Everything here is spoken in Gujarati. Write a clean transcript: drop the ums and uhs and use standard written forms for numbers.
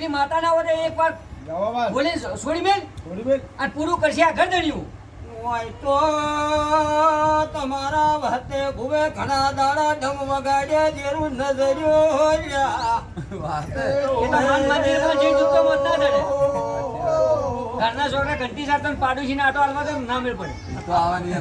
માતા ના હોય એક વાર બોલે છોડી મેલ અને પૂરું કરશે આ ગરદણિયું હોય તો તમારા વખતે ભૂવે ઘણા દાડા ડમ વગાડ્યા જેરું નજર્યો ઘરના છોકરા ઘંટી સાથે પાડોશી ને આટો હાલવા તો ના મેળ પડે